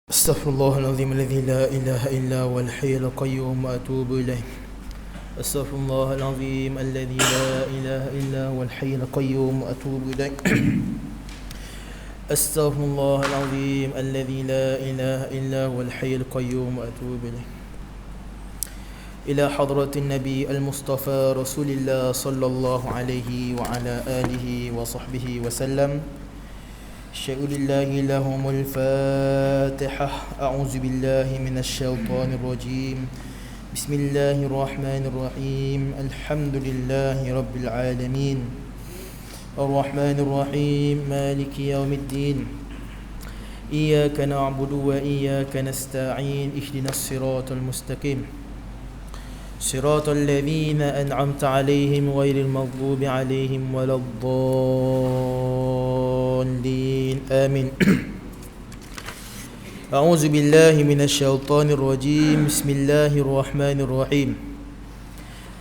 أستغفر الله العظيم الذي لا إله إلا هو الحي القيوم وأتوب إليه. أستغفر الله العظيم الذي لا إله إلا هو الحي القيوم وأتوب إليه. أستغفر الله العظيم الذي لا إله إلا هو الحي القيوم وأتوب إليه. إلى حضرة النبي المصطفى رسول الله صلى الله عليه وعلى آله وصحبه وسلم. أشهد لله لهم الفاتحة. أعوذ بالله من الشيطان الرجيم. بسم الله الرحمن الرحيم. الحمد لله رب العالمين الرحمن الرحيم مالك يوم الدين. إياك نعبد وإياك نستعين. اهدنا الصراط المستقيم صراط الذين أنعمت عليهم غير المغضوب عليهم ولا الضالين آمين. أعوذ بالله من الشيطان الرجيم. بسم الله الرحمن الرحيم.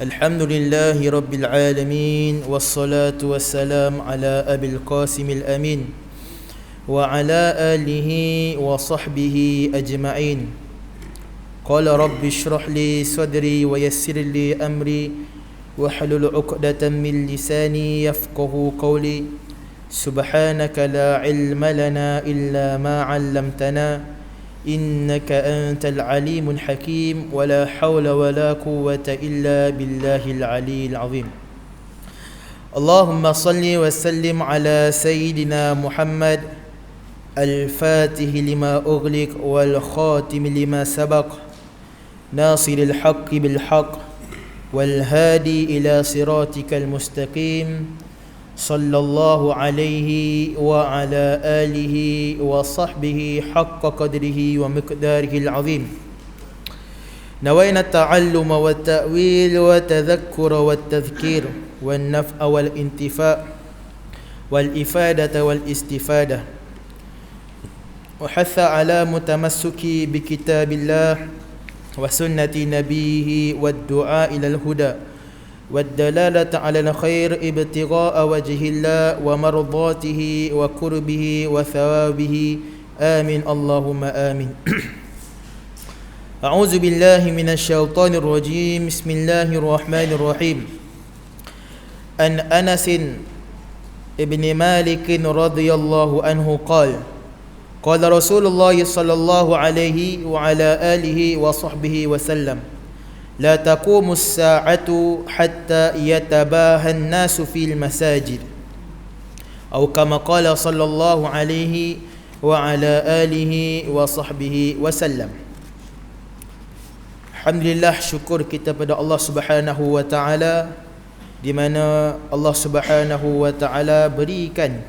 الحمد لله رب العالمين والصلاة والسلام على أبي القاسم الأمين وعلى آله وصحبه أجمعين. قال رب اشرح لي صدري ويسر لي أمري واحلل عقدة من لساني يفقه قولي. سبحانك لا علم لنا إلا ما علمتنا إنك أنت العليم الحكيم. ولا حول ولا قوة إلا بالله العلي العظيم. اللهم صل وسلم على سيدنا محمد الفاتح لما أغلق والخاتم لما سبق ناصر الحق بالحق والهادي إلى صراطك المستقيم صلى الله عليه وعلى آله وصحبه حق قدره ومقداره العظيم. نوينا التعلم والتأويل والتذكر والتذكير والنفع والانتفاع والإفادة والاستفادة، وحث على متمسك بكتاب الله وسنة نبيه والدعاء إلى الهدى والدلالة على الخير ابتغاء وجه الله ومرضاته وقربه وثوابه آمين اللهم آمين. أعوذ بالله من الشيطان الرجيم. بسم الله الرحمن الرحيم. عن أنس بن مالك رضي الله عنه قال قال رسول الله صلى الله عليه وعلى آله وصحبه وسلم لا تقوم الساعة حتى يتباهى الناس في المساجد أو كما قال صلى الله عليه وعلى آله وصحبه وسلم. Alhamdulillah, syukur kita pada Allah Subhanahu wa taala, di mana Allah Subhanahu wa taala berikan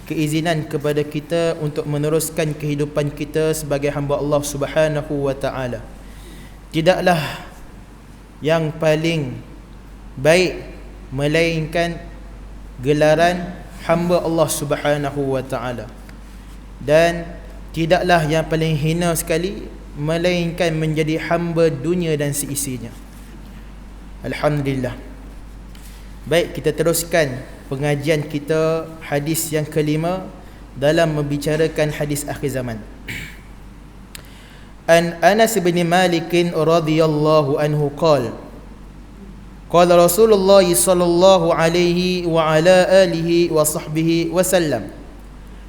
keizinan kepada kita untuk meneruskan kehidupan kita sebagai hamba Allah Subhanahu wa taala. Tidaklah yang paling baik melainkan gelaran hamba Allah Subhanahu wa taala, dan tidaklah yang paling hina sekali melainkan menjadi hamba dunia dan seisinya. Alhamdulillah. Baik, kita teruskan pengajian kita hadis yang kelima dalam membicarakan hadis akhir zaman. An Anas bin Malik radhiyallahu anhu qala qala Rasulullah sallallahu alaihi wa ala alihi wa sahbihi wa sallam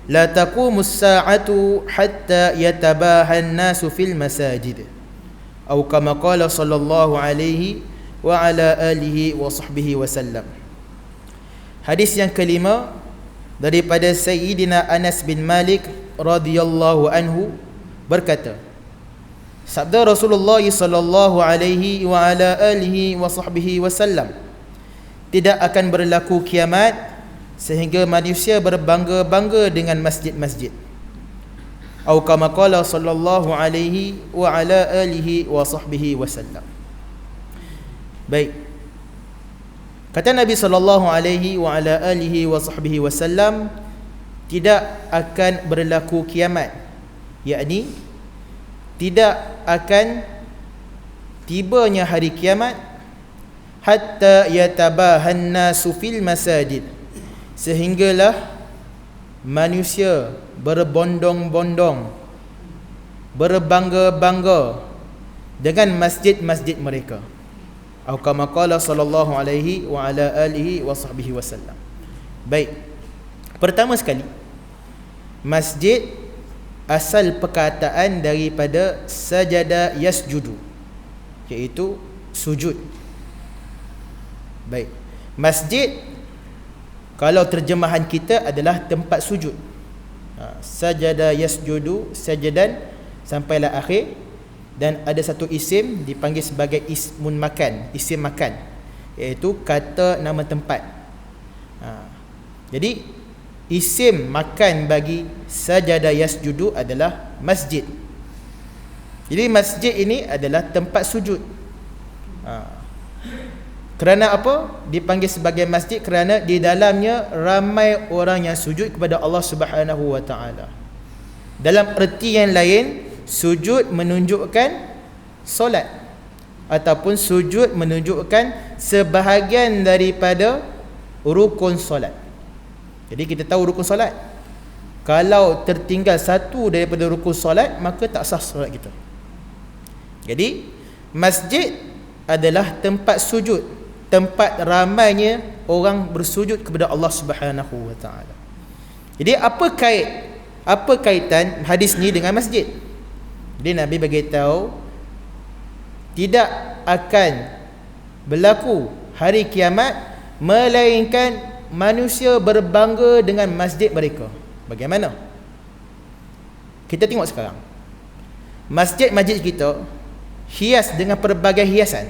la taqumu as-sa'atu hatta yatabaha an-nasu fil masajid atau kama qala sallallahu alaihi wa ala alihi wa sahbihi wa sallam. Hadis yang kelima daripada Sayyidina Anas bin Malik radhiyallahu anhu berkata, sabda Rasulullah sallallahu alaihi wa ala alihi wa sahbihi wasallam, tidak akan berlaku kiamat sehingga manusia berbangga-bangga dengan masjid-masjid. Atau kama qala sallallahu alaihi wa ala alihi wa sahbihi wasallam. Baik, kata Nabi sallallahu alaihi wa ala alihi wa sahbihi wasallam, tidak akan berlaku kiamat, yakni tidak akan tibanya hari kiamat hatta yatabahan nasu fil masajid, sehinggalah manusia berbondong-bondong berbangga-bangga dengan masjid-masjid mereka. Atau kama qala sallallahu alaihi wa ala alihi wa sahbihi wasallam. Baik. Pertama sekali, masjid asal perkataan daripada sajada yasjudu, iaitu sujud. Baik. Masjid kalau terjemahan kita adalah tempat sujud. Sajada yasjudu sajadan sampailah akhir. Dan ada satu isim dipanggil sebagai ismun makan, isim makan, iaitu kata nama tempat. Jadi isim makan bagi sajada yasjudu adalah masjid. Jadi masjid ini adalah tempat sujud. Kerana apa dipanggil sebagai masjid? Kerana di dalamnya ramai orang yang sujud kepada Allah Subhanahu wa taala. Dalam erti yang lain, sujud menunjukkan solat, ataupun sujud menunjukkan sebahagian daripada rukun solat. Jadi kita tahu rukun solat, kalau tertinggal satu daripada rukun solat, maka tak sah solat kita. Jadi masjid adalah tempat sujud, tempat ramainya orang bersujud kepada Allah Subhanahu wa taala. Jadi apa kaitan hadis ni dengan masjid? Jadi Nabi beritahu tidak akan berlaku hari kiamat melainkan manusia berbangga dengan masjid mereka. Bagaimana? Kita tengok sekarang. Masjid-masjid kita hias dengan pelbagai hiasan,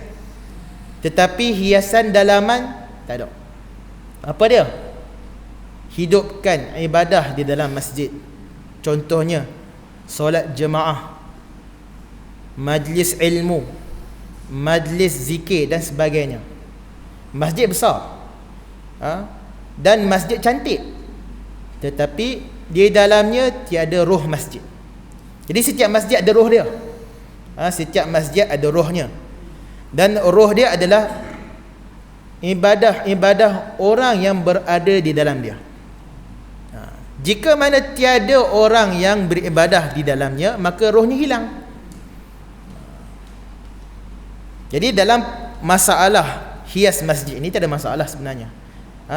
tetapi hiasan dalaman tak ada. Apa dia? Hidupkan ibadah di dalam masjid. Contohnya solat jemaah, majlis ilmu, majlis zikir dan sebagainya. Masjid besar, dan masjid cantik, tetapi di dalamnya tiada roh masjid. Jadi setiap masjid ada roh dia. Setiap masjid ada rohnya, dan roh dia adalah ibadah orang yang berada di dalam dia. Jika mana tiada orang yang beribadah di dalamnya, maka rohnya hilang. Jadi dalam masalah hias masjid ini tak ada masalah sebenarnya.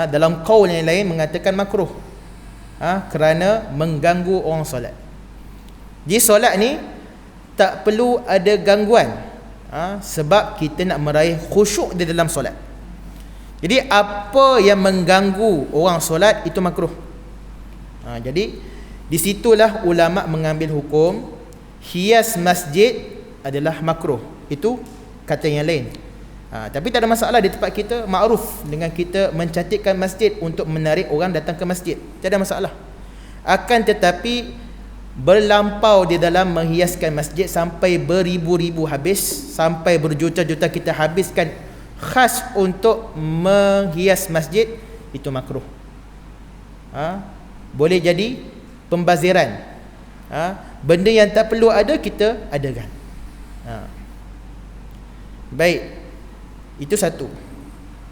Dalam qaul yang lain mengatakan makruh, kerana mengganggu orang solat. Jadi solat ni tak perlu ada gangguan, sebab kita nak meraih khusyuk di dalam solat. Jadi apa yang mengganggu orang solat itu makruh. Jadi di situlah ulama mengambil hukum hias masjid adalah makruh. Itu kata yang lain. Tapi tak ada masalah di tempat kita, makruf dengan kita mencantikkan masjid untuk menarik orang datang ke masjid. Tak ada masalah. Akan tetapi berlampau di dalam menghiaskan masjid sampai beribu-ribu habis, sampai berjuta-juta kita habiskan khas untuk menghias masjid, itu makruh. Boleh jadi pembaziran. Benda yang tak perlu ada kita adakan. Baik, itu satu.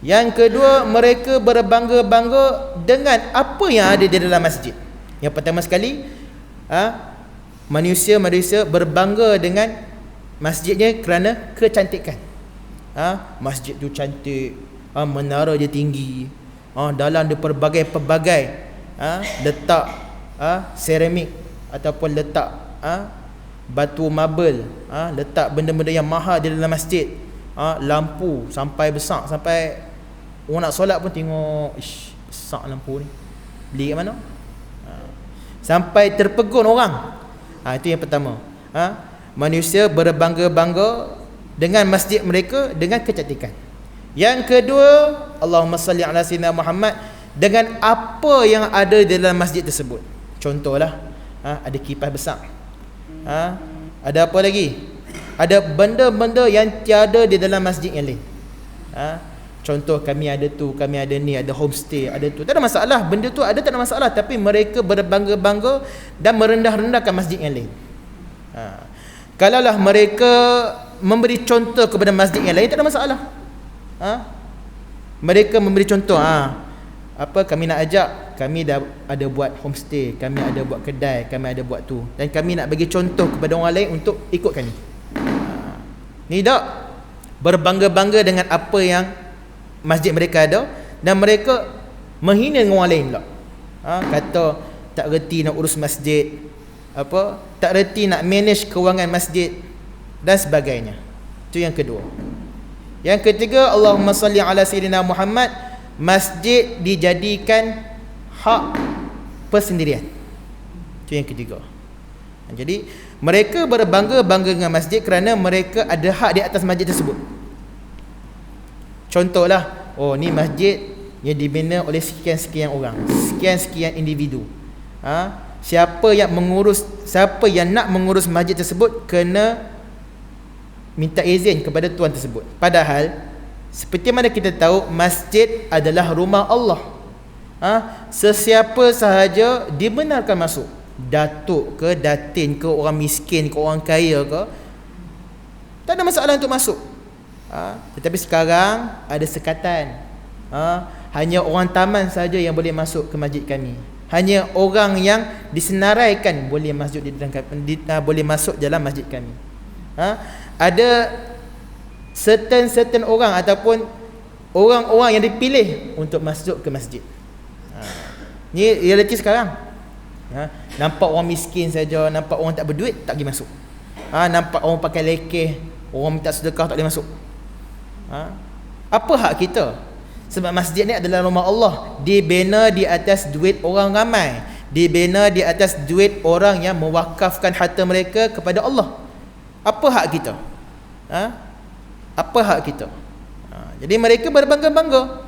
Yang kedua, mereka berbangga-bangga dengan apa yang ada di dalam masjid. Yang pertama sekali, manusia berbangga dengan masjidnya kerana kecantikan. Masjid tu cantik, menara dia tinggi, dalam dia pelbagai letak seramik ataupun letak batu marble, letak benda-benda yang mahal di dalam masjid. Lampu sampai besar, sampai orang nak solat pun tengok, ish, besar lampu ni, beli kat mana? Sampai terpegun orang. Itu yang pertama. Manusia berbangga-bangga dengan masjid mereka dengan kecantikan. Yang kedua, Allahumma salli ala sayyidina Muhammad, dengan apa yang ada di dalam masjid tersebut. Contohlah, ada kipas besar, ada apa lagi? Ada benda-benda yang tiada di dalam masjid yang lain. Contoh, kami ada tu, kami ada ni, ada homestay, ada tu. Tak ada masalah, benda tu ada, tak ada masalah. Tapi mereka berbangga-bangga dan merendah-rendahkan masjid yang lain. Kalaulah mereka memberi contoh kepada masjid yang lain, tak ada masalah. Mereka memberi contoh, kami nak ajak, kami dah ada buat homestay, kami ada buat kedai, kami ada buat tu, dan kami nak bagi contoh kepada orang lain untuk ikut kami. Ni tak berbangga-bangga dengan apa yang masjid mereka ada, dan mereka menghina dengan orang lain pula. Kata tak reti nak urus masjid, tak reti nak manage kewangan masjid dan sebagainya. Itu yang kedua. Yang ketiga, Allahumma salli ala sayyidina Muhammad, masjid dijadikan hak persendirian. Itu yang ketiga. Jadi mereka berbangga-bangga dengan masjid kerana mereka ada hak di atas masjid tersebut. Contohlah, ni masjid yang dibina oleh sekian-sekian orang, sekian-sekian individu. Siapa yang nak mengurus masjid tersebut kena minta izin kepada tuan tersebut. Padahal seperti mana kita tahu, masjid adalah rumah Allah. Sesiapa sahaja dibenarkan masuk, datuk ke, datin ke, orang miskin ke, orang kaya ke, tak ada masalah untuk masuk. Tetapi sekarang ada sekatan. Hanya orang taman saja yang boleh masuk ke masjid kami. Hanya orang yang disenaraikan boleh masuk boleh masuk dalam masjid kami. Ada certain orang ataupun orang-orang yang dipilih untuk masuk ke masjid. Ni realiti sekarang. Nampak orang miskin saja, nampak orang tak berduit, tak pergi masuk. Nampak orang pakai lekeh, orang minta sedekah, tak boleh masuk. Apa hak kita? Sebab masjid ni adalah rumah Allah, dibina di atas duit orang ramai, dibina di atas duit orang yang mewakafkan harta mereka kepada Allah. Apa hak kita? Apa hak kita? Jadi mereka berbangga-bangga.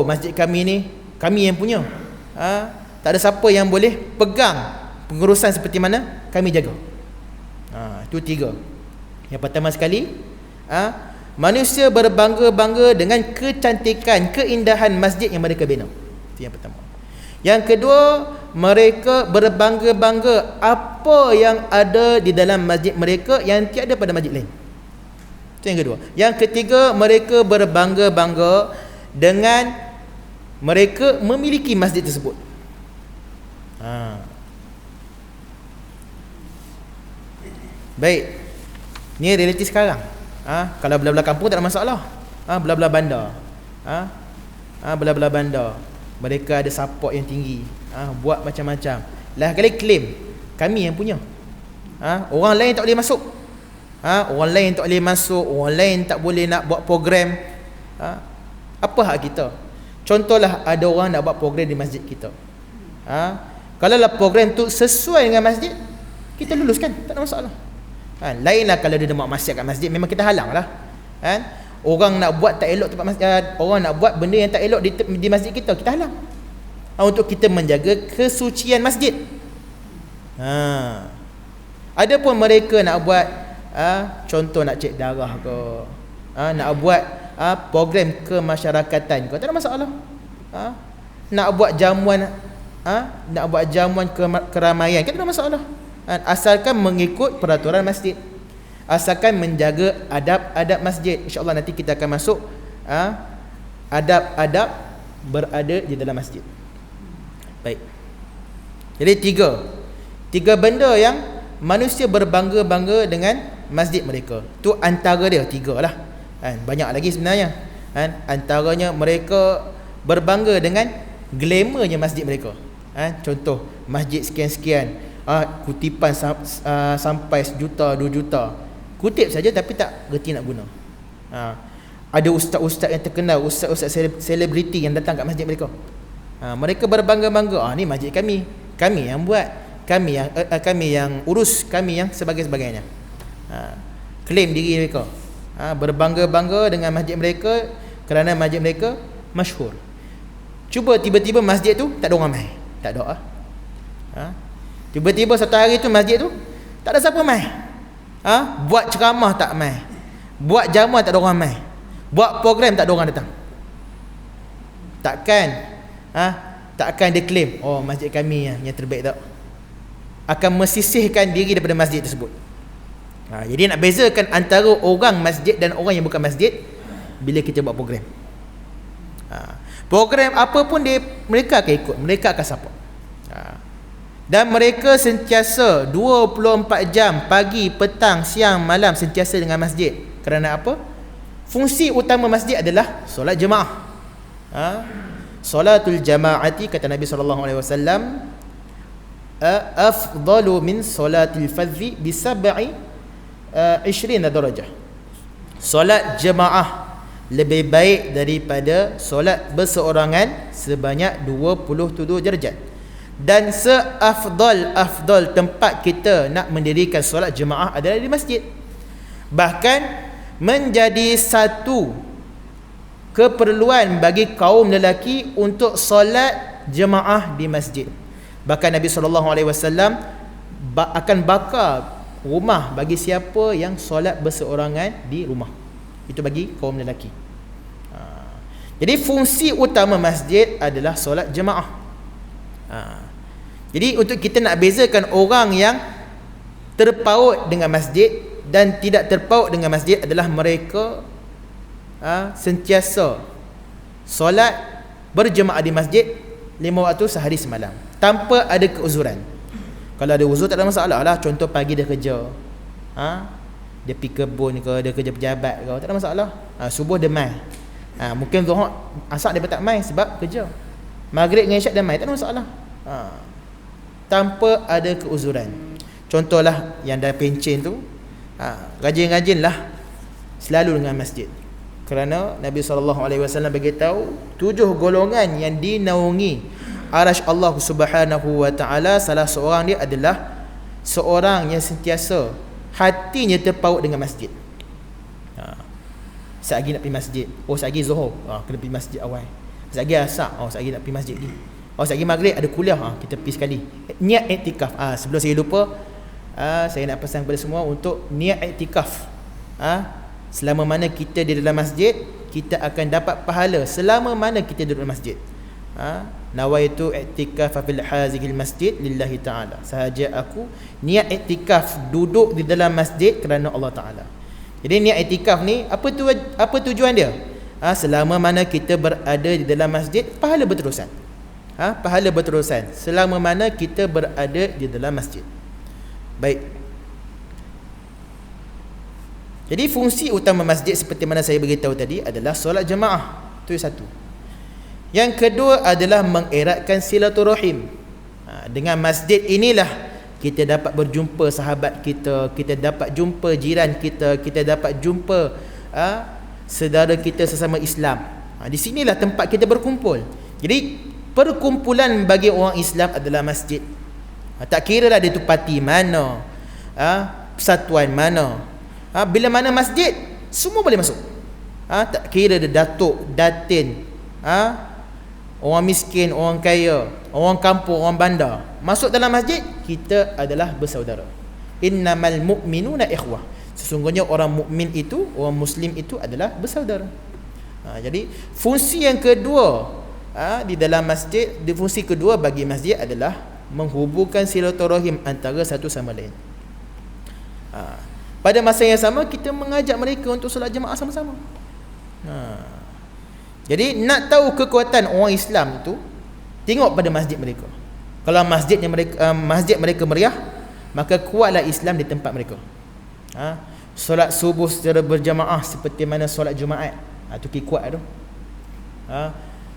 Masjid kami ni, kami yang punya. Tak ada siapa yang boleh pegang pengurusan seperti mana kami jaga. Itu tiga. Yang pertama sekali, manusia berbangga-bangga dengan kecantikan, keindahan masjid yang mereka bina. Itu yang pertama. Yang kedua, mereka berbangga-bangga apa yang ada di dalam masjid mereka yang tiada pada masjid lain. Itu yang kedua. Yang ketiga, mereka berbangga-bangga dengan mereka memiliki masjid tersebut. Baik. Ni realiti sekarang. Kalau belah-belah kampung tak ada masalah. Belah-belah bandar. Belah-belah bandar, mereka ada support yang tinggi. Buat macam-macam. Lah kali claim kami yang punya. Orang lain tak boleh masuk. Orang lain tak boleh masuk, orang lain tak boleh nak buat program. Apa hak kita? Contohlah ada orang nak buat program di masjid kita. Kalau lah program tu sesuai dengan masjid, kita luluskan, tak ada masalah. Lainlah kalau dia nak maksiat kat masjid, memang kita halang lah. Orang nak buat tak elok tempat masjid, orang nak buat benda yang tak elok di masjid kita, kita halang. Untuk kita menjaga kesucian masjid. Ada pun mereka nak buat contoh nak cek darah ke, nak buat program kemasyarakatan ke, tak ada masalah. Nak buat jamuan keramaian, tak ada masalah. Asalkan mengikut peraturan masjid, asalkan menjaga adab-adab masjid. InsyaAllah nanti kita akan masuk adab-adab berada di dalam masjid. Baik. Jadi tiga benda yang manusia berbangga-bangga dengan masjid mereka. Tu antara dia, tiga lah. Banyak lagi sebenarnya. Antaranya mereka berbangga dengan glamournya masjid mereka. Contoh masjid sekian-sekian, kutipan sampai 1 juta, 2 juta. Kutip saja tapi tak reti nak guna. Ada ustaz-ustaz yang terkenal, ustaz-ustaz selebriti yang datang kat masjid mereka. Mereka berbangga-bangga, ni masjid kami yang buat, kami yang urus, kami yang sebagainya. Claim diri mereka. Berbangga-bangga dengan masjid mereka kerana masjid mereka masyhur. Cuba tiba-tiba masjid tu tak ada orang mai, tak ada. Tiba-tiba satu hari tu masjid tu tak ada siapa mai. Buat ceramah tak mai, buat jamuan tak ada orang mai, buat program tak ada orang datang. Takkan dia claim masjid kami yang terbaik, tak. Akan mesisihkan diri daripada masjid tersebut. Jadi nak bezakan antara orang masjid dan orang yang bukan masjid bila kita buat program. Program apa pun mereka akan ikut, mereka akan support. Dan mereka sentiasa 24 jam, pagi, petang, siang, malam, sentiasa dengan masjid. Kerana apa? Fungsi utama masjid adalah solat jemaah. Solatul jamaati, kata Nabi SAW, afdalu min solatil fadhi bi sab'i 20 darajah. Solat jemaah lebih baik daripada solat berseorangan sebanyak 27 darjat. Dan seafdal tempat kita nak mendirikan solat jemaah adalah di masjid. Bahkan menjadi satu keperluan bagi kaum lelaki untuk solat jemaah di masjid. Bahkan Nabi SAW akan bakar rumah bagi siapa yang solat berseorangan di rumah. Itu bagi kaum lelaki. Jadi fungsi utama masjid adalah solat jemaah. Jadi untuk kita nak bezakan orang yang terpaut dengan masjid dan tidak terpaut dengan masjid adalah mereka sentiasa solat berjemaah di masjid 5 waktu sehari semalam tanpa ada keuzuran. Kalau ada uzur tak ada masalah lah. Contoh pagi dia kerja, dia pergi kebun ke, dia kerja pejabat ke, tak ada masalah. Subuh dia mai, mungkin zuhur asar dia tak mai sebab kerja. Maghrib dengan isyak dia mai, tak ada masalah. Tanpa ada keuzuran. Contohlah yang dah pencen tu, rajin-rajinlah selalu dengan masjid. Kerana Nabi SAW beritahu 7 golongan yang dinaungi arasy Allah Subhanahu wa taala, salah seorang dia adalah seorang yang sentiasa hatinya terpaut dengan masjid. Sekejap nak pergi masjid, sekejap zuhur, kena pergi masjid awal. Sekejap asar, sekejap nak pergi masjid ni. Sekejap maghrib ada kuliah, kita pergi sekali. Niat iktikaf. Sebelum saya lupa, saya nak pesan kepada semua untuk niat iktikaf. Selama mana kita di dalam masjid, kita akan dapat pahala selama mana kita duduk dalam masjid. Nawaitu i'tikaf fil hazihil masjid lillahi ta'ala. Sahaja aku niat i'tikaf duduk di dalam masjid kerana Allah Ta'ala. Jadi niat i'tikaf ni apa tujuan dia? Selama mana kita berada di dalam masjid, pahala berterusan. Pahala berterusan selama mana kita berada di dalam masjid. Baik. Jadi fungsi utama masjid seperti mana saya beritahu tadi adalah solat jemaah. Itu satu. Yang kedua adalah mengeratkan silaturahim. Dengan masjid inilah kita dapat berjumpa sahabat kita, kita dapat jumpa jiran kita, kita dapat jumpa saudara kita sesama Islam. Di sinilah tempat kita berkumpul. Jadi perkumpulan bagi orang Islam adalah masjid. Tak kira lah dia tu parti mana, persatuan mana. Bila mana masjid, semua boleh masuk. Tak kira dia datuk, datin, orang miskin, orang kaya, orang kampung, orang bandar, masuk dalam masjid, kita adalah bersaudara. Innamal mu'minuna ikhwah. Sesungguhnya orang mukmin itu, orang muslim itu adalah bersaudara. Jadi fungsi yang kedua di dalam masjid, fungsi kedua bagi masjid adalah menghubungkan silaturahim antara satu sama lain. Pada masa yang sama, kita mengajak mereka untuk solat jemaah sama-sama. Jadi nak tahu kekuatan orang Islam itu, tengok pada masjid mereka. Kalau masjid mereka meriah, maka kuatlah Islam di tempat mereka. Solat subuh secara berjamaah seperti mana solat Jumaat, itu kuat tu.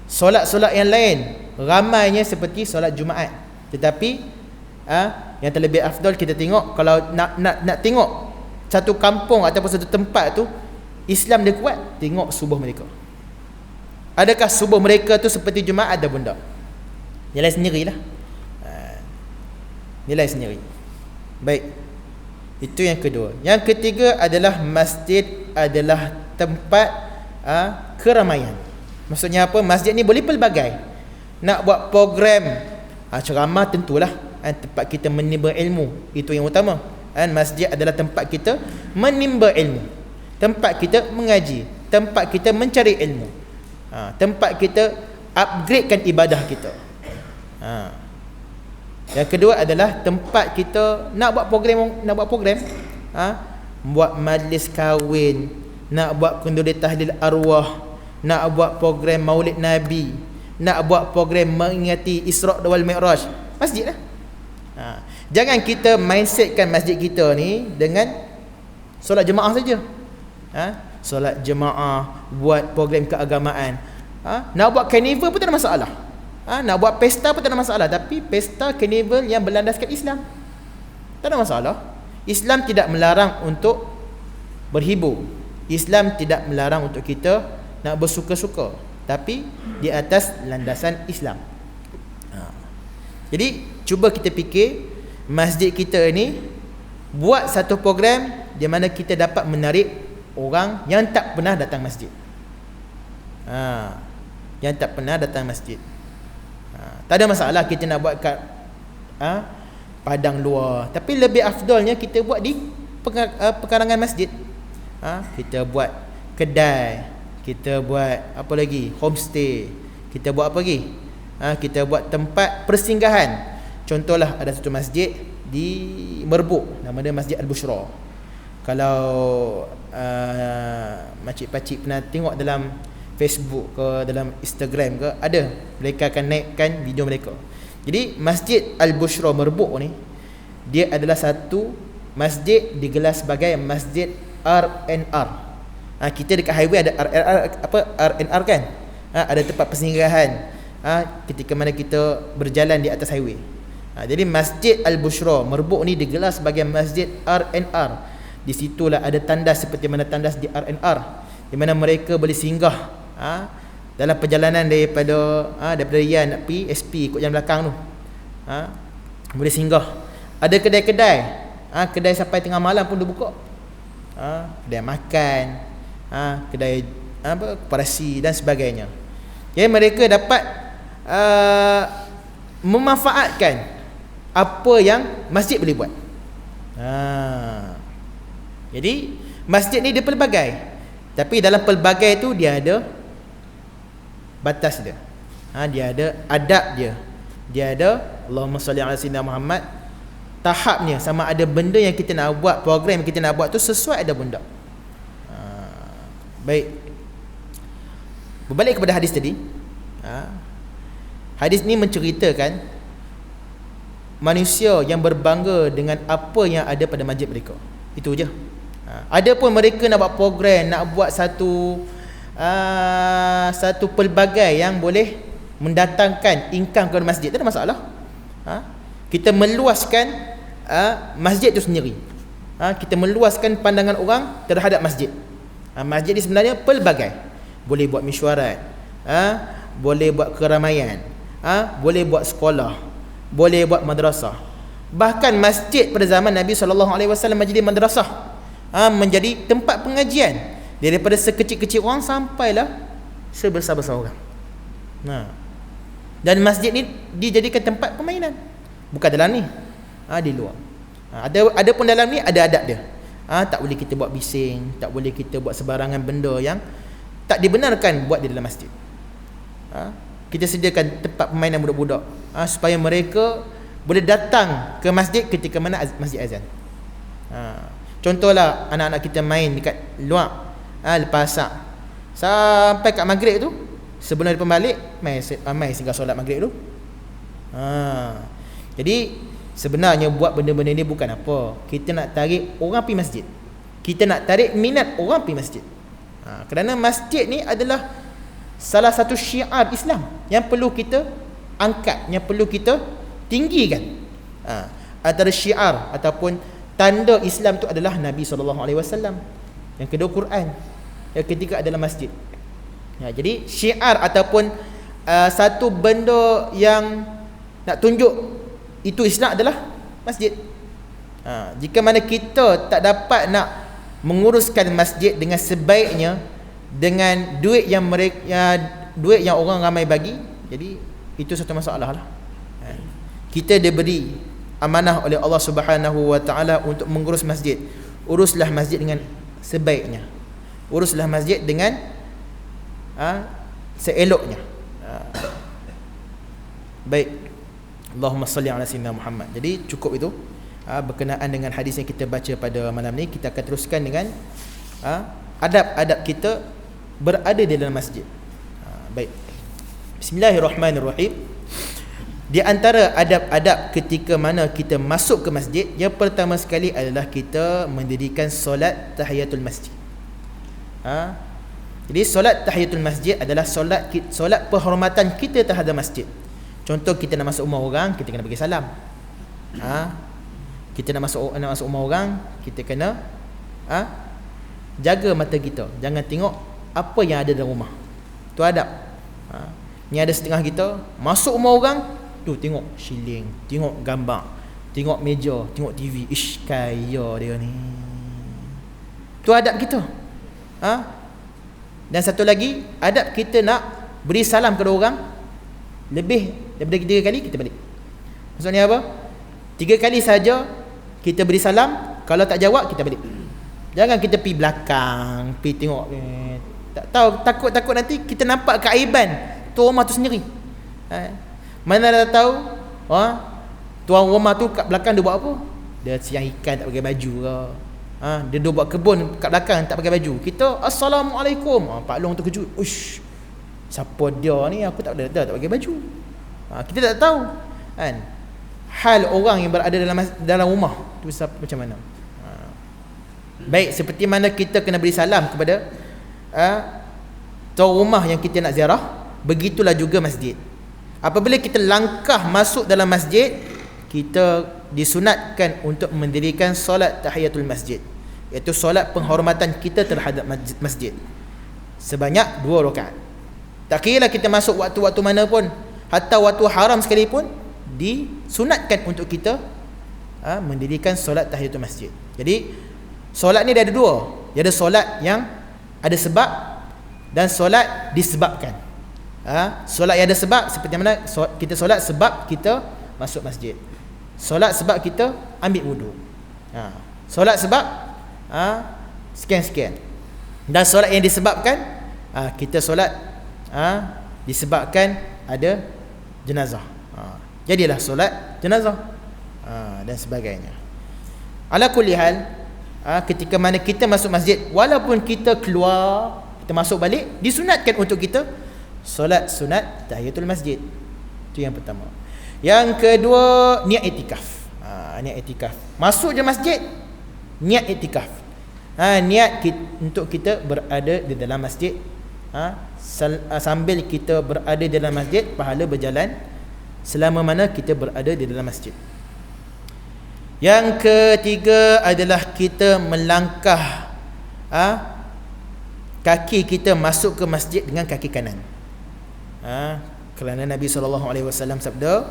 Solat-solat yang lain ramainya seperti solat Jumaat, tetapi yang terlebih afdal kita tengok, kalau nak tengok satu kampung ataupun satu tempat tu Islam dia kuat, tengok subuh mereka. Adakah subuh mereka tu seperti Jumaat? Ada benda nilai sendirilah. Nilai sendiri. Baik, itu yang kedua. Yang ketiga adalah masjid adalah tempat keramaian. Maksudnya apa? Masjid ni boleh pelbagai. Nak buat program ceramah, tentulah tempat kita menimba ilmu, itu yang utama. Masjid adalah tempat kita menimba ilmu, tempat kita mengaji, tempat kita mencari ilmu, tempat kita upgradekan ibadah kita. Yang kedua adalah tempat kita nak buat program, buat majlis kahwin, nak buat kenduri tahlil arwah, nak buat program maulid Nabi, nak buat program mengingati Isra' wal Mi'raj, masjid lah. Jangan kita mindsetkan masjid kita ni dengan solat jemaah saja. Solat jemaah, buat program keagamaan. Nak buat carnival pun tak ada masalah. Nak buat pesta pun tak ada masalah. Tapi pesta carnival yang berlandaskan Islam, tak ada masalah. Islam tidak melarang untuk berhibur. Islam tidak melarang untuk kita nak bersuka-suka, tapi di atas landasan Islam. Jadi cuba kita fikir, masjid kita ni buat satu program di mana kita dapat menarik orang yang tak pernah datang masjid. Yang tak pernah datang masjid. Tak ada masalah kita nak buat kat padang luar, tapi lebih afdalnya kita buat di pekarangan masjid. Kita buat kedai, kita buat apa lagi, homestay, kita buat apa lagi, kita buat tempat persinggahan. Contohlah ada satu masjid di Merbuk, nama dia Masjid Al-Bushra. Kalau makcik-pakcik pernah tengok dalam Facebook ke dalam Instagram ke, ada, mereka akan naikkan video mereka. Jadi Masjid Al-Bushra Merbuk ni, dia adalah satu masjid digelar sebagai Masjid R&R. Kita dekat highway ada R&R kan? Ada tempat persinggahan ketika mana kita berjalan di atas highway. Jadi Masjid Al-Bushra Merbuk ni digelar sebagai Masjid R&R. Di situlah ada tandas seperti mana tandas di R&R, di mana mereka boleh singgah dalam perjalanan daripada Riyadh nak pergi SP ikut jalan belakang tu. Boleh singgah. Ada kedai-kedai, kedai sampai tengah malam pun dia buka. Kedai makan, kedai koperasi dan sebagainya. Jadi mereka dapat memanfaatkan apa yang masjid boleh buat. Jadi masjid ni dia pelbagai, tapi dalam pelbagai tu dia ada batas dia. Dia ada adab dia. Dia ada Allahumma salli ala sayyidina Muhammad, tahapnya, sama ada benda yang kita nak buat, program yang kita nak buat tu sesuai ada benda. Baik. Berbalik kepada hadis tadi. Hadis ni menceritakan manusia yang berbangga dengan apa yang ada pada masjid mereka. Itu je. Ada pun mereka nak buat program, nak buat satu pelbagai yang boleh mendatangkan income kepada masjid, tak ada masalah. Kita meluaskan masjid itu sendiri. Kita meluaskan pandangan orang terhadap masjid. Masjid ni sebenarnya pelbagai. Boleh buat mesyuarat, boleh buat keramaian, boleh buat sekolah, boleh buat madrasah. Bahkan masjid pada zaman Nabi SAW menjadi madrasah, menjadi tempat pengajian, daripada sekecil-kecil orang sampailah sebesar-besar orang. Dan masjid ni dijadikan tempat permainan, bukan dalam ni, di luar. Ada pun dalam ni ada adab dia. Tak boleh kita buat bising, tak boleh kita buat sebarangan benda yang tak dibenarkan buat di dalam masjid. Kita sediakan tempat permainan budak-budak, supaya mereka boleh datang ke masjid ketika mana masjid azan. Contohlah anak-anak kita main dekat luar, lepas asar sampai kat maghrib tu, sebelum mereka balik mai singgah solat maghrib tu. Jadi sebenarnya buat benda-benda ni bukan apa, kita nak tarik orang pergi masjid, kita nak tarik minat orang pergi masjid. Kerana masjid ni adalah salah satu syiar Islam yang perlu kita angkat, yang perlu kita tinggikan. Antara syiar ataupun tanda Islam tu adalah Nabi SAW, yang kedua Quran, yang ketiga adalah masjid. Jadi syiar ataupun satu benda yang nak tunjuk itu Islam adalah masjid. Jika mana kita tak dapat nak menguruskan masjid dengan sebaiknya, dengan duit yang orang ramai bagi, jadi itu satu masalah lah. Kita diberi amanah oleh Allah Subhanahu wa taala untuk mengurus masjid. Uruslah masjid dengan sebaiknya. Uruslah masjid dengan seeloknya. Baik. Allahumma salli ala sayyidina Muhammad. Jadi cukup itu berkenaan dengan hadis yang kita baca pada malam ni. Kita akan teruskan dengan adab-adab kita berada di dalam masjid. Baik. Bismillahirrahmanirrahim. Di antara adab-adab ketika mana kita masuk ke masjid, yang pertama sekali adalah kita mendirikan solat tahiyatul masjid. Jadi solat tahiyatul masjid adalah solat penghormatan kita terhadap masjid. Contoh, kita nak masuk rumah orang, kita kena bagi salam. Kita nak masuk rumah orang, kita kena jaga mata kita, jangan tengok apa yang ada dalam rumah. Tu adab. Ni ada setengah kita masuk rumah orang tu, tengok shilling, tengok gambar, tengok meja, tengok TV. Ish, kaya dia ni. Tu adab kita. Dan satu lagi, adab kita nak beri salam kepada orang lebih daripada 3 kali, kita balik. Maksudnya apa? 3 kali saja kita beri salam, kalau tak jawab kita balik. Jangan kita pergi belakang, pergi tengok, tak tahu, takut nanti kita nampak keaiban tuan rumah tu sendiri. Mana dah tahu tuan rumah tu kat belakang dia buat apa? Dia siang ikan tak pakai baju ke, dia buat kebun kat belakang tak pakai baju. Kita Assalamualaikum, Pak Long terkejut. Uish, siapa dia ni? Aku tak pakai baju. Kita tak tahu kan hal orang yang berada dalam rumah tu macam mana. Baik, seperti mana kita kena beri salam kepada tuan rumah yang kita nak ziarah, begitulah juga masjid. Apabila kita langkah masuk dalam masjid, kita disunatkan untuk mendirikan solat tahiyatul masjid, iaitu solat penghormatan kita terhadap masjid, sebanyak 2 rakaat. Tak kira lah kita masuk waktu-waktu mana pun, hatta waktu haram sekalipun disunatkan untuk kita mendirikan solat tahiyatul masjid. Jadi solat ni dia ada 2. Dia ada solat yang ada sebab dan solat disebabkan. Solat yang ada sebab seperti mana kita solat sebab kita masuk masjid. Solat sebab kita ambil wudu. Solat sebab sekian-sekian. Dan solat yang disebabkan, kita solat disebabkan ada jenazah. Jadilah solat jenazah dan sebagainya. Ala kulli hal, ketika mana kita masuk masjid, walaupun kita keluar, kita masuk balik, disunatkan untuk kita solat sunat tahiyatul masjid. Itu yang pertama. Yang kedua, niat iktikaf. Niat iktikaf. Masuk je masjid, niat iktikaf. Niat untuk kita berada di dalam masjid, sambil kita berada di dalam masjid, pahala berjalan selama mana kita berada di dalam masjid. Yang ketiga adalah kita melangkah kaki kita masuk ke masjid dengan kaki kanan. Kerana Nabi SAW sabda,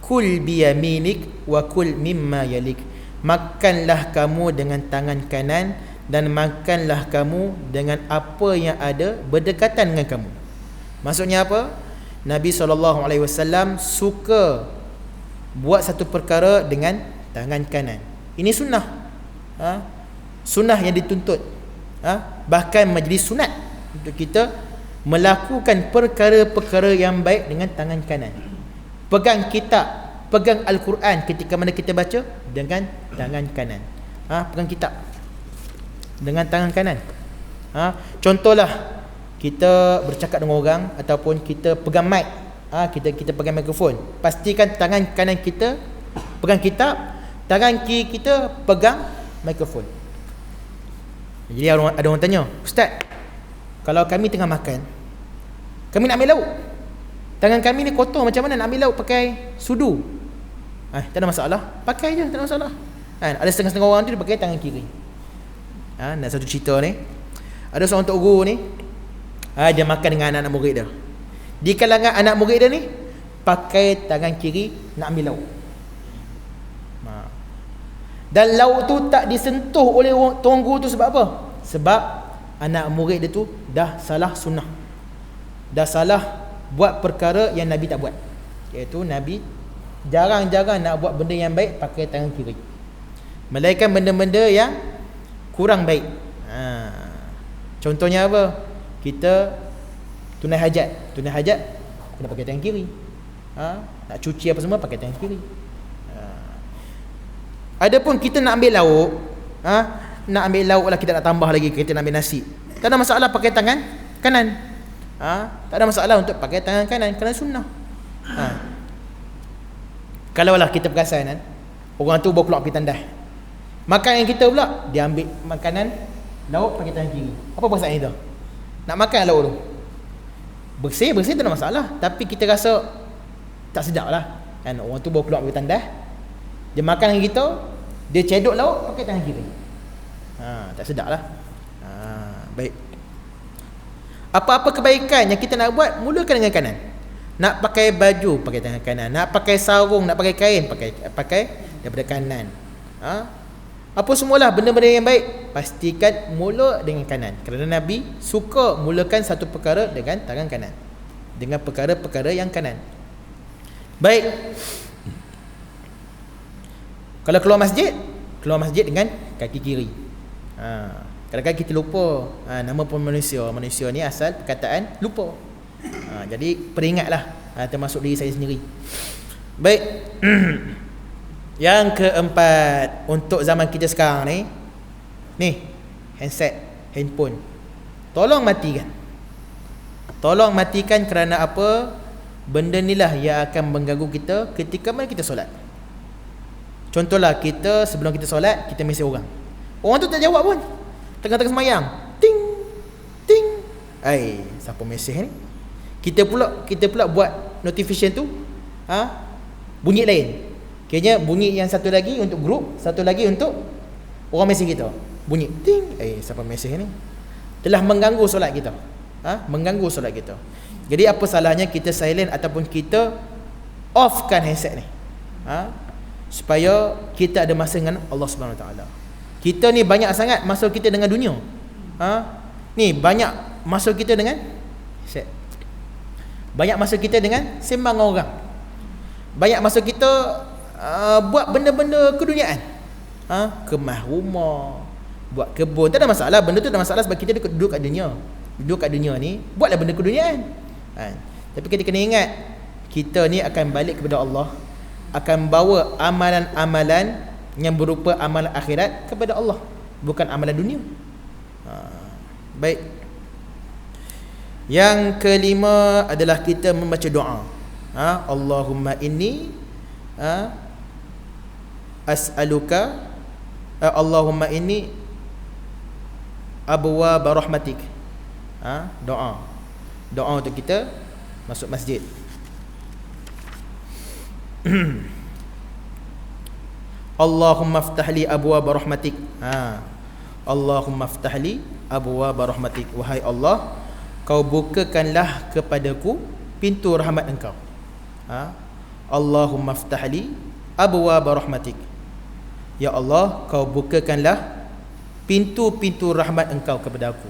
kul biyaminik wa kul mimma yalik. Makanlah kamu dengan tangan kanan dan makanlah kamu dengan apa yang ada berdekatan dengan kamu. Maksudnya apa? Nabi SAW suka buat satu perkara dengan tangan kanan. Ini sunnah. Sunnah yang dituntut. Bahkan majlis sunat untuk kita melakukan perkara-perkara yang baik dengan tangan kanan. Pegang kitab, pegang Al-Quran ketika mana kita baca dengan tangan kanan. Pegang kitab dengan tangan kanan. Contohlah, kita bercakap dengan orang ataupun kita pegang mic, kita pegang mikrofon, pastikan tangan kanan kita pegang kitab, tangan kiri kita pegang mikrofon. Jadi ada orang tanya, Ustaz, kalau kami tengah makan, kami nak ambil lauk, tangan kami ni kotor, macam mana nak ambil lauk pakai sudu? Tak ada masalah, pakai je, tak ada masalah. Ada setengah-setengah orang tu dia pakai tangan kiri. Nak satu cerita ni, ada seorang tok guru ni, dia makan dengan anak-anak murid dia. Di kalangan anak murid dia ni, pakai tangan kiri nak ambil lauk. Dan lauk tu tak disentuh oleh tuan guru tu sebab apa? Sebab anak murid dia tu dah salah sunnah, dah salah buat perkara yang Nabi tak buat, iaitu Nabi jarang-jarang nak buat benda yang baik pakai tangan kiri, melainkan benda-benda yang kurang baik. Contohnya apa? Kita tunai hajat kena pakai tangan kiri. Nak cuci apa semua pakai tangan kiri. Adapun kita nak ambil lauk, nak ambil lauk lah, kita nak tambah lagi, kita nak ambil nasi, tak ada masalah pakai tangan kanan. Tak ada masalah untuk pakai tangan kanan kerana sunnah. Kalaulah kita perasan kan, orang tu bawa keluar pergi tandas, makan yang kita pula, dia ambil makanan lauk pakai tangan kiri. Apa perasaan kita? Nak makan lauk tu bersih tak ada masalah, tapi kita rasa tak sedap lah kan. Orang tu bawa keluar pergi tandas, dia makan dengan kita, dia cedok lauk pakai tangan kiri. Tak sedap lah. Baik, apa-apa kebaikan yang kita nak buat, mulakan dengan kanan. Nak pakai baju pakai tangan kanan, nak pakai sarung, nak pakai kain pakai daripada kanan. Apa semualah benda-benda yang baik, pastikan mula dengan kanan, kerana Nabi suka mulakan satu perkara dengan tangan kanan, dengan perkara-perkara yang kanan. Baik, kalau keluar masjid dengan kaki kiri. Kadang-kadang kita lupa, nama pun manusia ni asal perkataan lupa. Jadi peringatlah, termasuk diri saya sendiri. Baik. Yang keempat, untuk zaman kita sekarang ni handset, handphone, tolong matikan kerana apa? Benda inilah yang akan mengganggu kita ketika mana kita solat. Contohlah, kita sebelum kita solat, kita mesej orang tu tak jawab pun, tengah-tengah semayang, ting ting, siapa mesej ni? Kita pula buat notification tu bunyi lain. Kayaknya bunyi yang satu lagi untuk grup, satu lagi untuk orang mesej kita. Bunyi ting, siapa mesej ni? Telah mengganggu solat kita. Mengganggu solat kita. Jadi apa salahnya kita silent ataupun kita offkan handset ni, supaya kita ada masa dengan Allah Subhanahu Wa Taala. Kita ni banyak sangat masa kita dengan dunia. Ni banyak masa kita dengan handset. Banyak masa kita dengan sembang orang. Banyak masa kita buat benda-benda keduniaan. Kemah rumah, buat kebun, tak ada masalah. Benda tu tak ada masalah sebab kita duduk kat dunia. Duduk kat dunia ni, buatlah benda keduniaan. Tapi kita kena ingat, kita ni akan balik kepada Allah, akan bawa amalan-amalan yang berupa amalan akhirat kepada Allah, bukan amalan dunia. Baik. Yang kelima adalah kita membaca doa. Allahumma inni as'aluka, Allahumma inni abwaab rahmatik. Doa untuk kita masuk masjid. Allahumma aftahli abwaab rahmatik. Allahumma aftahli abwaab rahmatik. Wahai Allah, kau bukakanlah kepadaku pintu rahmat engkau. Allahumma aftahli abwaab rahmatik. Ya Allah, kau bukakanlah pintu-pintu rahmat engkau kepada aku.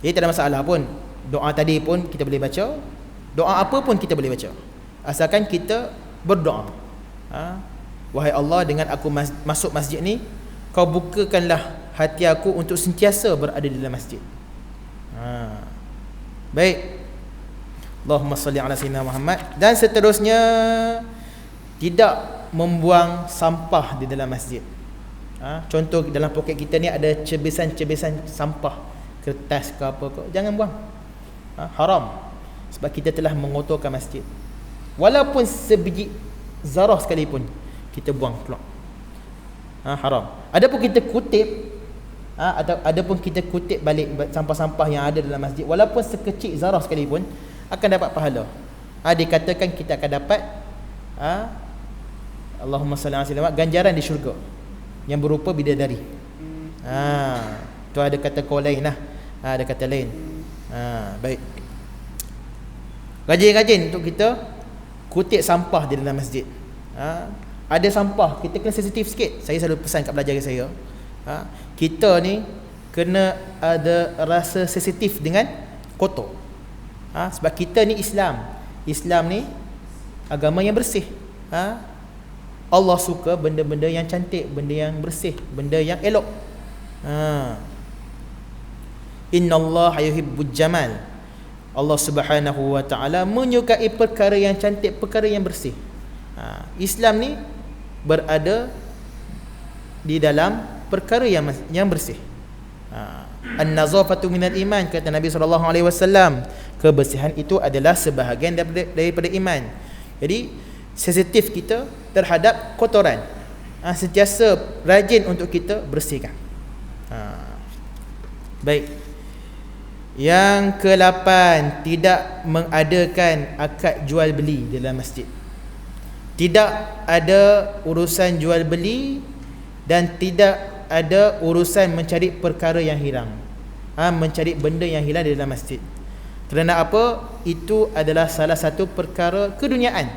Jadi tak ada masalah pun. Doa tadi pun kita boleh baca, doa apa pun kita boleh baca, asalkan kita berdoa. Wahai Allah, dengan aku masuk masjid ni, kau bukakanlah hati aku untuk sentiasa berada di dalam masjid. Baik. Allahumma salli ala sayyidina Muhammad. Dan seterusnya, tidak membuang sampah di dalam masjid. Contoh, dalam poket kita ni ada cebisan-cebisan sampah, kertas ke apa ke, jangan buang. Haram. Sebab kita telah mengotorkan masjid. Walaupun sebiji zarah sekalipun, kita buang keluar. Haram. Adapun kita kutip, adapun kita kutip balik sampah-sampah yang ada dalam masjid, walaupun sekecil zarah sekalipun, akan dapat pahala. Dikatakan kita akan dapat Allahumma salli ala sayyidina, ganjaran di syurga yang berupa bidadari. Tu ada kata kau lain lah. Ada kata lain. Baik. Rajin-rajin untuk kita kutip sampah di dalam masjid. Ada sampah, kita kena sensitif sikit. Saya selalu pesan kat pelajar saya, kita ni kena ada rasa sensitif dengan kotor. Sebab kita ni Islam ni agama yang bersih. Allah suka benda-benda yang cantik, benda yang bersih, benda yang elok. Innallaha yuhibbul jamal. Allah Subhanahu wa taala menyukai perkara yang cantik, perkara yang bersih. Islam ni berada di dalam perkara yang bersih. An-nazafatu minal iman, kata Nabi SAW. Kebersihan itu adalah sebahagian daripada iman. Jadi sensitif kita terhadap kotoran, sentiasa rajin untuk kita bersihkan. Baik. Yang ke-8, tidak mengadakan akad jual beli dalam masjid. Tidak ada urusan jual beli dan tidak ada urusan mencari perkara yang hilang, mencari benda yang hilang di dalam masjid. Kerana apa? Itu adalah salah satu perkara keduniaan.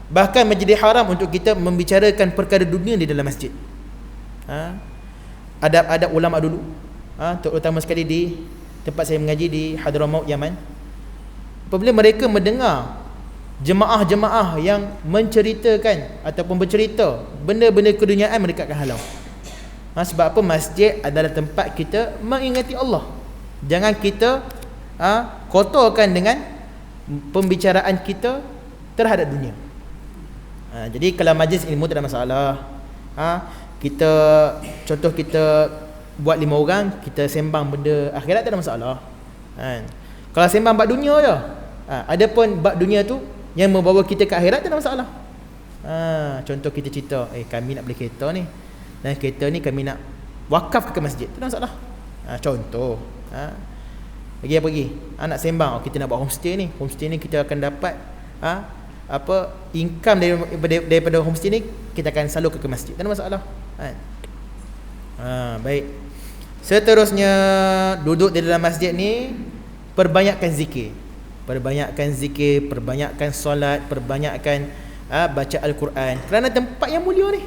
Bahkan menjadi haram untuk kita membicarakan perkara dunia di dalam masjid. Adab-adab ulama dulu, terutama sekali di tempat saya mengaji di Hadramaut, Yaman. Apabila mereka mendengar jemaah-jemaah yang menceritakan ataupun bercerita benda-benda keduniaan, mereka akan halau. Sebab apa? Masjid adalah tempat kita mengingati Allah. Jangan kita kotorkan dengan pembicaraan kita terhadap dunia. Jadi kalau majlis ilmu tak ada masalah. Kita contoh, kita buat 5 orang, kita sembang benda akhirat, tak ada masalah. Kalau sembang bab dunia je, adapun bab dunia tu yang membawa kita ke akhirat, tak ada masalah. Contoh kita cerita, kami nak beli kereta ni, dan kereta ni kami nak wakaf ke masjid, tak ada masalah. Contoh. Lagi apa lagi? Nak sembang, kita nak buat homestay ni. Homestay ni kita akan dapat income daripada homestay ni, kita akan salurkan ke masjid, tak ada masalah. Baik. Seterusnya, duduk di dalam masjid ni, perbanyakkan zikir. Perbanyakkan zikir, perbanyakkan solat, perbanyakkan baca Al-Quran. Kerana tempat yang mulia ni,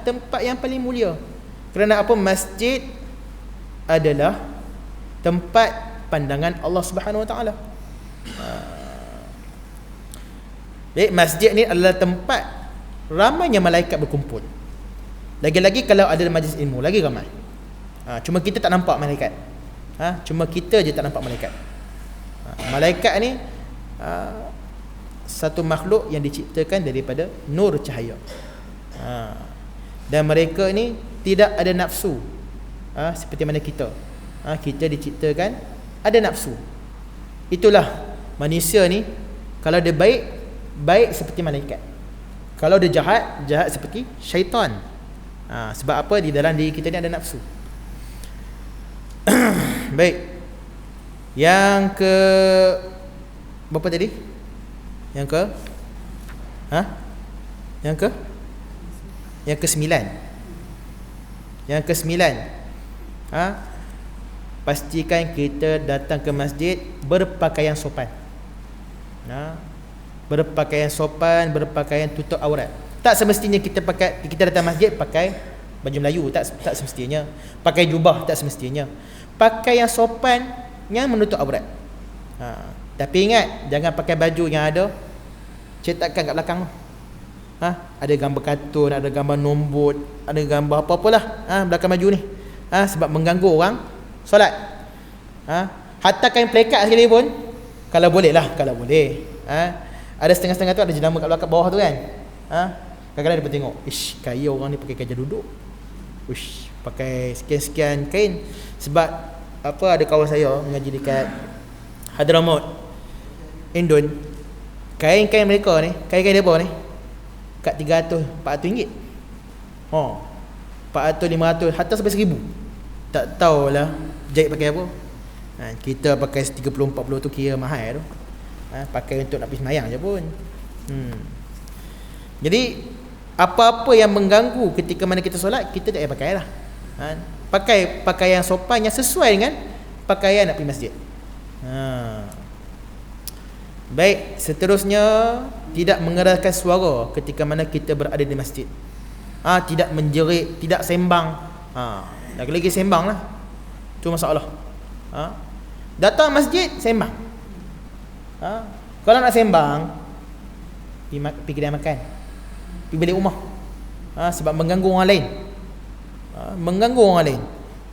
tempat yang paling mulia. Kerana apa? Masjid adalah tempat pandangan Allah Subhanahu Wa Taala. Baik, masjid ni adalah tempat ramainya malaikat berkumpul. Lagi-lagi kalau ada majlis ilmu, lagi ramai. Cuma kita tak nampak malaikat. Cuma kita je tak nampak malaikat. Malaikat ni satu makhluk yang diciptakan daripada nur cahaya. Dan mereka ni tidak ada nafsu, seperti mana kita. Kita diciptakan ada nafsu. Itulah manusia ni, kalau dia baik, baik seperti malaikat. Kalau dia jahat, jahat seperti syaitan. Sebab apa? Di dalam diri kita ni ada nafsu. Baik. Yang ke berapa tadi? Yang ke Yang ke-9. Yang ke-9, pastikan kita datang ke masjid berpakaian sopan. Berpakaian sopan, berpakaian tutup aurat. Tak semestinya kita datang masjid pakai baju Melayu, tak semestinya. Pakai jubah, tak semestinya. Pakai yang sopan yang menutup aurat. Tapi ingat, jangan pakai baju yang ada cetakan kat belakang. Ada gambar kartun, ada gambar nombor, ada gambar apa-apalah belakang baju ni. Sebab mengganggu orang solat. Hatta kain plekat sekali pun, kalau boleh lah, kalau boleh. Ada setengah-setengah tu ada jenama kat belakang bawah tu kan. Kadang-kadang dia pun tengok, ish, kaya orang ni pakai kaja duduk, ish, pakai sekian-sekian kain. Sebab apa, ada kawan saya mengaji dekat Hadramaut, Indon. Kain-kain mereka ni, kain-kain mereka ni kat 300, 400 ringgit. 400, 500, hatta sampai 1000. Tak tahulah jahit pakai apa. Kita pakai 30-40 tu kira mahal tu. Pakai untuk nak pergi semayang je pun. Jadi apa-apa yang mengganggu ketika mana kita solat, kita tak payah pakai lah. Pakai pakaian sopan yang sesuai dengan pakaian nak pergi masjid. Baik, seterusnya, tidak mengeraskan suara ketika mana kita berada di masjid. Tidak menjerit, tidak sembang. Lagi-lagi sembang lah, itu masalah. Datang masjid, sembang. Kalau nak sembang, pergi kedai makan, pergi balik rumah. Sebab mengganggu orang lain. Mengganggu orang lain.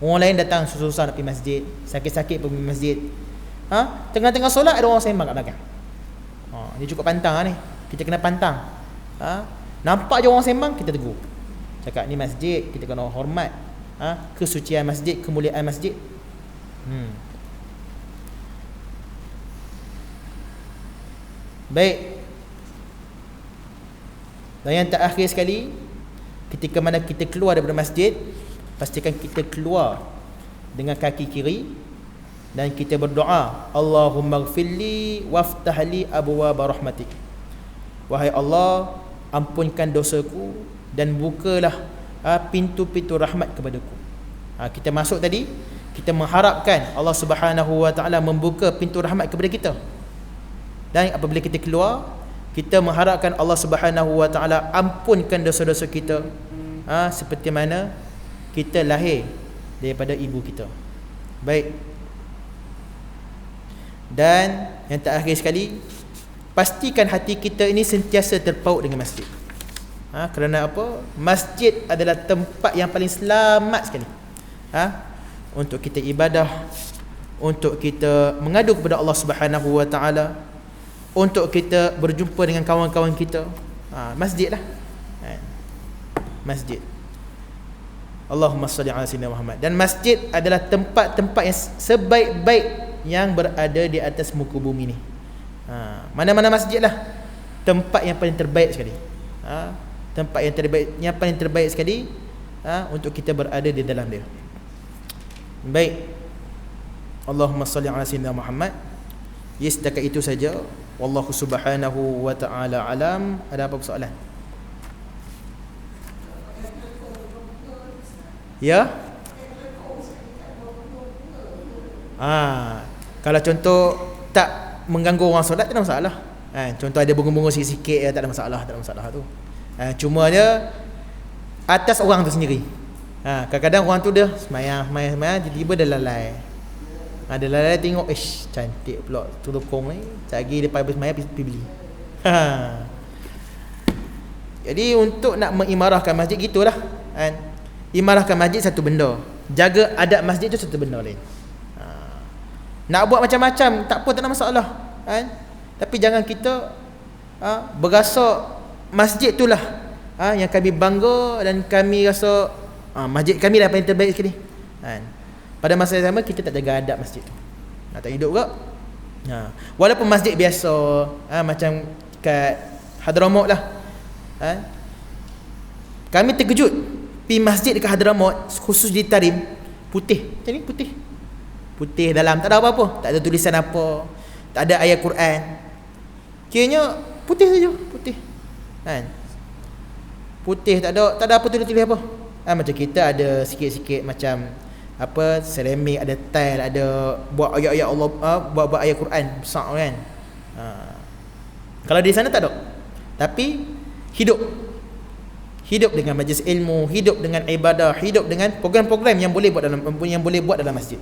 Orang lain datang susah-susah nak pergi masjid, sakit-sakit pergi masjid. Tengah-tengah solat ada orang sembang kat belakang. Dia cukup pantang ni. Kita kena pantang. Nampak je orang sembang, kita tegur. Cakap ni masjid, kita kena hormat. kesucian masjid, kemuliaan masjid. Baik. Dan yang terakhir sekali, ketika mana kita keluar daripada masjid, pastikan kita keluar dengan kaki kiri dan kita berdoa, Allahumma ghfirli waftahli abwaaba rahmatik. Wahai Allah, ampunkan dosaku dan bukalah pintu-pintu rahmat kepadaku. Kita masuk tadi, kita mengharapkan Allah Subhanahu wa taala membuka pintu rahmat kepada kita. Dan apabila kita keluar, kita mengharapkan Allah Subhanahu wa taala ampunkan dosa-dosa kita, seperti mana kita lahir daripada ibu kita. Baik. Dan yang terakhir sekali, pastikan hati kita ini sentiasa terpaut dengan masjid. Kerana apa? Masjid adalah tempat yang paling selamat sekali. Untuk kita ibadah, untuk kita mengadu kepada Allah Subhanahu wa taala, untuk kita berjumpa dengan kawan-kawan kita. Masjid lah. Masjid. Allahumma salli ala sayyidina Muhammad. Dan masjid adalah tempat-tempat yang sebaik-baik yang berada di atas muka bumi ni. Mana-mana masjid lah tempat yang paling terbaik sekali. Tempat yang paling terbaik sekali untuk kita berada di dalam dia. Baik. Allahumma salli ala sayyidina Muhammad. Setakat itu saja. Wallahu subhanahu wa ta'ala alam. Ada apa persoalan? Ya? Kalau contoh tak mengganggu orang solat, tak ada masalah. Contoh ada bunga-bunga sikit-sikit, tak ada masalah tu. Cuma dia atas orang tu sendiri. Kadang-kadang orang tu dia semayang, tiba-tiba dia lalai. Dia lalai tengok, cantik pula tulukong ni. Lagi dia habis semayang pergi beli. Jadi untuk nak mengimarahkan masjid gitulah. Imarahkan masjid satu benda, jaga adab masjid tu satu benda lain. Nak buat macam-macam tak apa, tak ada masalah, tapi jangan kita berasa masjid itulah yang kami bangga dan kami rasa masjid kami dah paling terbaik sekali. Pada masa yang sama kita tak jaga adab masjid tu, tak hidup ke? Walaupun masjid biasa, macam kat Hadramaut lah, kami terkejut pergi masjid dekat Hadramaut, khusus di Tarim, putih macam ni, putih dalam, tak ada apa-apa, tak ada tulisan apa, tak ada ayat Quran, kiranya putih saja, putih, tak ada apa tulis apa. Macam kita ada sikit-sikit macam apa, seramik, ada tile, ada buat ayat-ayat Allah, buat ayat Quran besar kan. Kalau di sana tak ada, tapi hidup dengan majlis ilmu, hidup dengan ibadah, hidup dengan program-program yang boleh buat dalam masjid.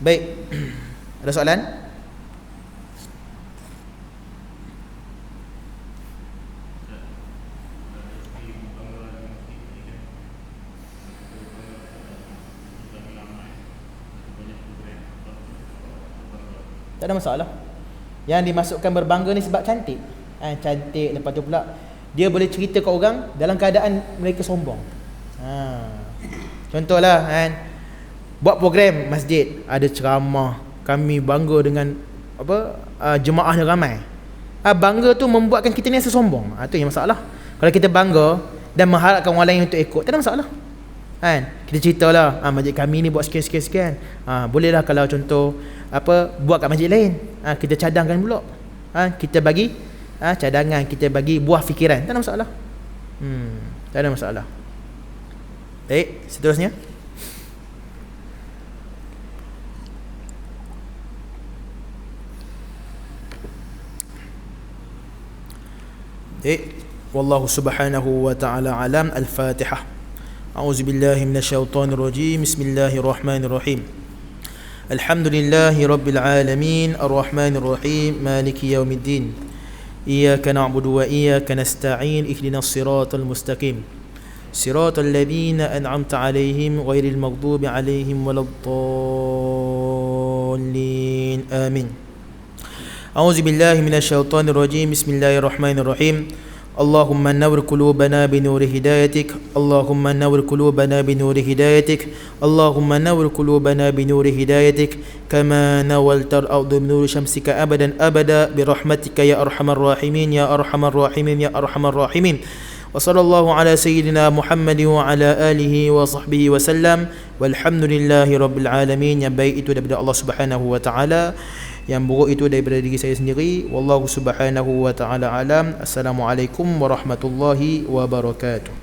Baik. Ada soalan? Tak ada masalah. Yang dimasukkan berbangga ni sebab cantik. Cantik, lepas tu pula dia boleh cerita ke orang dalam keadaan mereka sombong. Contohlah buat program masjid, ada ceramah, kami bangga dengan apa, jemaahnya ramai. Bangga tu membuatkan kita ni rasa sombong. Tu yang masalah. Kalau kita bangga dan mengharapkan orang lain untuk ikut, tak ada masalah. Kita ceritalah, masjid kami ni buat sekian-sekian. Bolehlah kalau contoh apa, buat kat masjid lain, kita cadangkan pula. Kita bagi cadangan, kita bagi buah fikiran, tak ada masalah. Tak ada masalah. Baik, seterusnya. Baik, wallahu subhanahu wa ta'ala alam. Al-Fatihah. A'udzu billahi minasyaitonir rajim. Bismillahirrahmanirrahim. Alhamdulillahi rabbil alamin, arrahmanir rahim, maliki yaumiddin. Iyyaka na'budu wa iyyaka nasta'in. Ihdinas siratal mustaqim. Siratal ladzina an'amta 'alaihim ghairil maghdubi 'alaihim waladdallin. Amin. A'udzu billahi minasyaitonir rajim. Bismillahirrahmanirrahim. اللهم نور قلوبنا بنور هدايتك اللهم نور قلوبنا بنور هدايتك اللهم نور قلوبنا بنور هدايتك كما نولت الأرض بنور شمسك أبدا أبدا برحمتك يا أرحم الراحمين يا أرحم الراحمين يا أرحم الراحمين وصلى الله على سيدنا محمد وعلى آله وصحبه وسلم والحمد لله رب العالمين. Yang baik itu daripada Allah Subhanahu wa taala, yang buruk itu daripada diri saya sendiri. Wallahu subhanahu wa ta'ala alam. Assalamualaikum warahmatullahi wabarakatuh.